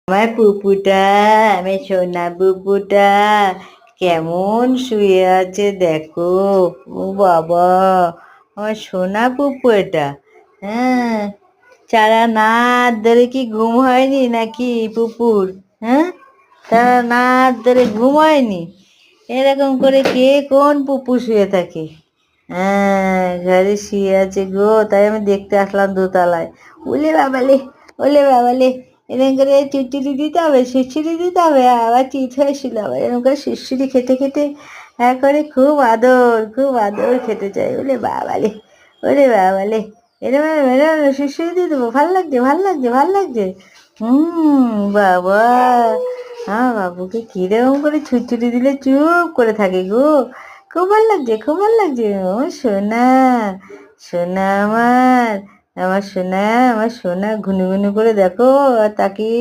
আমার পুপুটা, আমার সোনা পুপুটা কেমন শুয়ে আছে দেখো। ও বাবা, আমার সোনা পুপু এটা। হ্যাঁ, সারা রাত ধরে কি ঘুম হয়নি নাকি পুপুর? হ্যাঁ, সারা রাত ধরে ঘুম হয়নি? এরকম করে কে কোন পুপু শুয়ে থাকে? হ্যাঁ, ঘরে শুয়ে আছে গো, তাই আমি দেখতে আসলাম দোতলায়। ওলে বাবালে, ওলে বাবালে, এরকম করে চিটচিটি দিতে হবে, শিরশিরি দিতে হবে, আবার চিত হয়েছিল, আবার এরকম করে শিরশিরি খেতে খেতে করে খুব আদর, খুব আদর খেতে চাই। ওলে বাবালে, ওলে বাবালে, এরম এরম শিরশিরি দিয়ে দেবো। ভাল লাগছে, ভাল লাগছে, ভাল লাগছে। বাবা, হ্যাঁ বাবুকে কিরকম করে ছুটছুটি দিলে চুপ করে থাকে গো। খুব ভাল লাগছে, খুব ভাল লাগছে। ও সোনা, সোনা আমার, আমার সোনা, আমার সোনা ঘুনু ঘুনু করে দেখো আর তাকিয়ে